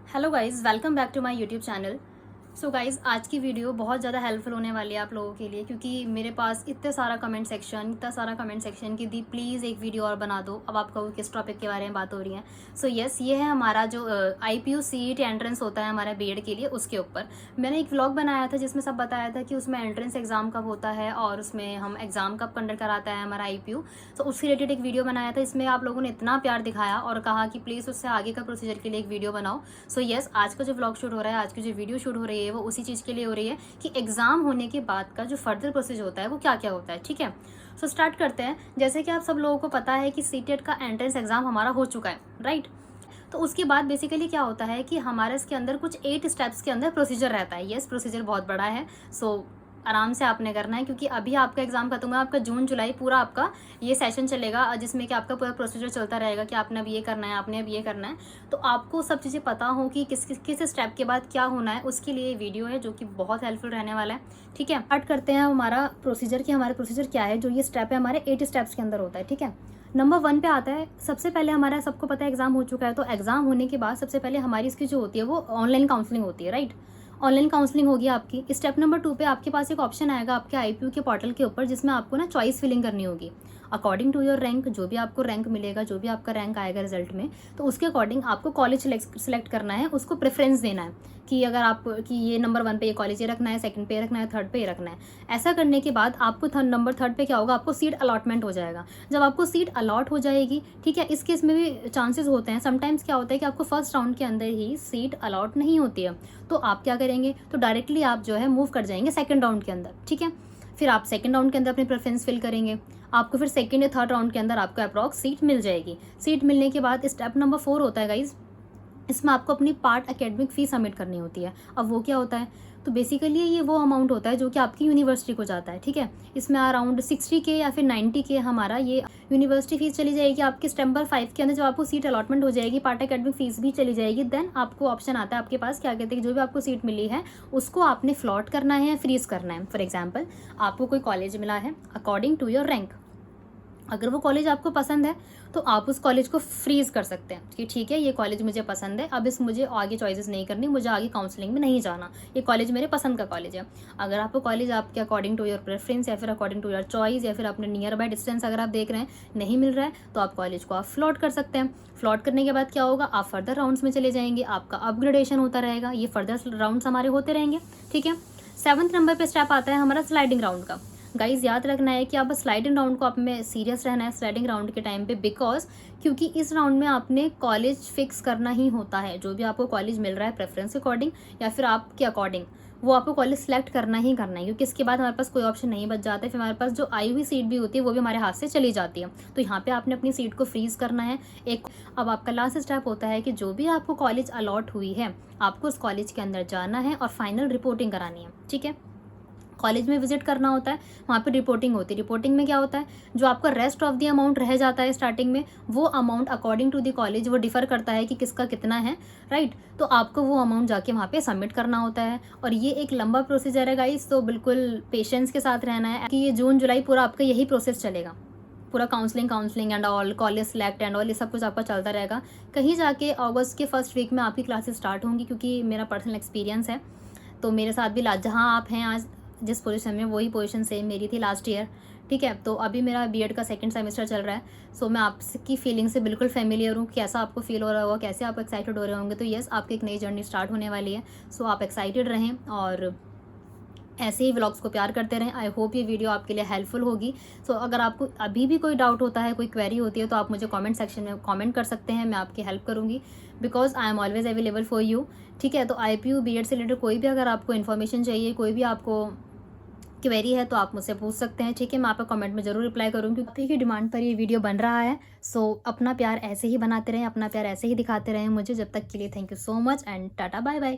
Hello guys, welcome back to my YouTube channel. So guys, आज की video बहुत ज़्यादा हेल्पफुल होने वाली है आप लोगों के लिए, क्योंकि मेरे पास इतना सारा कमेंट सेक्शन कि दी प्लीज़ एक वीडियो और बना दो। अब आप कहो किस टॉपिक के बारे में बात हो रही है। सो यस, ये है हमारा जो IPU CET एंट्रेंस होता है हमारा बीएड के लिए, उसके ऊपर मैंने एक व्लॉग बनाया था जिसमें सब बताया था कि उसमें एंट्रेंस एग्ज़ाम कब होता है और उसमें हम एग्ज़ाम कब कंडक्ट कराता है हमारा IPU। तो उससे रिलेटेड एक वीडियो बनाया था। इसमें आप लोगों ने इतना प्यार दिखाया और कहा कि प्लीज़ उससे आगे का प्रोसीजर के लिए एक वीडियो बनाओ। सो यस, आज का जो व्लॉग शूट हो रहा है, आज की जो वीडियो शूट हो रही है, वो उसी चीज़ के लिए हो रही है कि एग्ज़ाम होने के बाद का जो फर्दर प्रोसीजर होता है वो क्या क्या होता है। ठीक है, सो स्टार्ट करते हैं। जैसे कि आप सब लोगों को पता है कि सीटेट का एंट्रेंस एग्ज़ाम हमारा हो चुका है, राइट। तो उसके बाद बेसिकली क्या होता है कि हमारे इसके अंदर कुछ 8 स्टेप्स के अंदर प्रोसीजर रहता है। यस, प्रोसीजर बहुत बड़ा है। सो आराम से आपने करना है, क्योंकि अभी आपका एग्ज़ाम खत्म हुआ, आपका जून जुलाई पूरा आपका ये सेशन चलेगा, जिसमें कि आपका पूरा प्रोसीजर चलता रहेगा कि आपने अब ये करना है, आपने अब ये करना है। तो आपको सब चीज़ें पता हो कि किस स्टेप के बाद क्या होना है, उसके लिए वीडियो है जो कि बहुत हेल्पफुल रहने वाला है। ठीक है, स्टार्ट करते हैं हमारा प्रोसीजर कि हमारा प्रोसीजर क्या है। जो ये स्टेप है हमारे 8 स्टेप्स के अंदर होता है। ठीक है, नंबर 1 पे आता है। सबसे पहले हमारा सबको पता है एग्ज़ाम हो चुका है, तो एग्ज़ाम होने के बाद सबसे पहले हमारी इसकी जो होती है वो ऑनलाइन काउंसलिंग होती है, राइट। ऑनलाइन काउंसलिंग होगी आपकी। स्टेप नंबर 2 पे आपके पास एक ऑप्शन आएगा आपके IPU के पोर्टल के ऊपर, जिसमें आपको ना चॉइस फिलिंग करनी होगी अकॉर्डिंग टू योर रैंक। जो भी आपको रैंक मिलेगा, जो भी आपका रैंक आएगा रिजल्ट में, तो उसके अकॉर्डिंग आपको कॉलेज सेलेक्ट करना है, उसको प्रेफरेंस देना है कि अगर आप कि ये नंबर 1 पे ये कॉलेज ये रखना है, सेकंड पे ये रखना है, थर्ड पे ये रखना है। ऐसा करने के बाद आपको नंबर 3 पे क्या होगा, आपको सीट अलॉटमेंट हो जाएगा। जब आपको सीट अलॉट हो जाएगी, ठीक है, इस केस में भी चांसेस होते हैं, समटाइम्स क्या होता है कि आपको फर्स्ट राउंड के अंदर ही सीट अलॉट नहीं होती है। तो आप क्या करेंगे, तो डायरेक्टली आप जो है मूव कर जाएंगे सेकंड राउंड के अंदर। ठीक है, फिर आप सेकंड राउंड के अंदर अपनी प्रेफरेंस फिल करेंगे। आपको फिर सेकंड या थर्ड राउंड के अंदर आपको अप्रॉक्स सीट मिल जाएगी। सीट मिलने के बाद स्टेप नंबर 4 होता है गाइज, इसमें आपको अपनी पार्ट एकेडमिक फ़ी सबमिट करनी होती है। अब वो क्या होता है, तो बेसिकली ये वो अमाउंट होता है जो कि आपकी यूनिवर्सिटी को जाता है। ठीक है, इसमें अराउंड 60K या फिर 90K हमारा ये यूनिवर्सिटी फ़ीस चली जाएगी। आपके स्टेम्पर 5 के अंदर जब आपको सीट अलॉटमेंट हो जाएगी, पार्ट एकेडमिक फ़ीस भी चली जाएगी। देन आपको ऑप्शन आता है आपके पास, क्या कहते हैं, जो भी आपको सीट मिली है उसको आपने फ्लॉट करना है या फ्रीज़ करना है। फॉर एग्जाम्पल, आपको कोई कॉलेज मिला है अकॉर्डिंग टू योर रैंक। अगर वो कॉलेज आपको पसंद है तो आप उस कॉलेज को फ्रीज़ कर सकते हैं कि ठीक है, ये कॉलेज मुझे पसंद है, अब इस मुझे आगे चॉइसेस नहीं करनी, मुझे आगे काउंसलिंग में नहीं जाना, ये कॉलेज मेरे पसंद का कॉलेज है। अगर आपको कॉलेज आपके अकॉर्डिंग टू योर प्रेफरेंस या फिर अकॉर्डिंग टू योर चॉइस या फिर अपने नियर बाय डिस्टेंस अगर आप देख रहे हैं नहीं मिल रहा है, तो आप कॉलेज को आप फ्लॉट कर सकते हैं। फ्लॉट करने के बाद क्या होगा, आप फर्दर राउंड्स में चले जाएंगे, आपका अपग्रेडेशन होता रहेगा, ये फर्दर राउंड्स हमारे होते रहेंगे। ठीक है, 7th नंबर पर स्टेप आता है हमारा स्लाइडिंग राउंड का। गाइज याद रखना है कि आप स्लाइडिंग राउंड को आप में सीरियस रहना है स्लाइडिंग राउंड के टाइम पे, बिकॉज क्योंकि इस राउंड में आपने कॉलेज फिक्स करना ही होता है। जो भी आपको कॉलेज मिल रहा है प्रेफरेंस के अकॉर्डिंग या फिर आपके अकॉर्डिंग, वो आपको कॉलेज सेलेक्ट करना ही करना है, क्योंकि इसके बाद हमारे पास कोई ऑप्शन नहीं बच जाता है। फिर हमारे पास जो आई हुई सीट भी होती है वो भी हमारे हाथ से चली जाती है। तो यहाँ पे आपने अपनी सीट को फ्रीज करना है एक। अब आपका लास्ट स्टेप होता है कि जो भी आपको कॉलेज अलॉट हुई है, आपको उस कॉलेज के अंदर जाना है और फाइनल रिपोर्टिंग करानी है। ठीक है, कॉलेज में विजिट करना होता है, वहाँ पे रिपोर्टिंग होती है। रिपोर्टिंग में क्या होता है, जो आपका रेस्ट ऑफ द अमाउंट रह जाता है स्टार्टिंग में, वो amount according to the college वो डिफर करता है कि किसका कितना है, राइट। तो आपको वो अमाउंट जाके वहाँ पे सबमिट करना होता है। और ये एक लंबा प्रोसीजर है गाइस, तो बिल्कुल पेशेंस के साथ रहना है कि ये जून जुलाई पूरा आपका यही प्रोसेस चलेगा। पूरा counselling and all, college select and all, ये सब कुछ आपका चलता रहेगा। कहीं जाके अगस्त के फर्स्ट वीक में आपकी क्लासेस स्टार्ट होंगी, क्योंकि मेरा पर्सनल एक्सपीरियंस है। तो मेरे साथ भी जहाँ आप हैं आज जिस पोजीशन में, वही पोजीशन सेम मेरी थी लास्ट ईयर। ठीक है, तो अभी मेरा बीएड का सेकंड सेमेस्टर चल रहा है। सो मैं आपकी फीलिंग से बिल्कुल फेमिलियर हूँ, कैसा आपको फील हो रहा होगा, कैसे आप एक्साइटेड हो रहे होंगे। तो यस, आपकी एक नई जर्नी स्टार्ट होने वाली है। सो आप एक्साइटेड रहें और ऐसे ही व्लॉग्स को प्यार करते रहें। आई होप ये वीडियो आपके लिए हेल्पफुल होगी। सो अगर आपको अभी भी कोई डाउट होता है, कोई क्वेरी होती है, तो आप मुझे कमेंट सेक्शन में कमेंट कर सकते हैं, मैं आपकी हेल्प करूँगी, because I am always available for you. ठीक है, तो IPU बीएड से रिलेटेड कोई भी अगर आपको इन्फॉर्मेशन चाहिए, कोई भी आपको क्वेरी है, तो आप मुझसे पूछ सकते हैं। ठीक है, मैं आपका कमेंट में ज़रूर रिप्लाई करूँगी, क्योंकि आप ही की डिमांड पर ये वीडियो बन रहा है। सो अपना प्यार ऐसे ही बनाते रहें, अपना प्यार ऐसे ही दिखाते रहें मुझे। जब तक के लिए thank you so much and tata bye bye.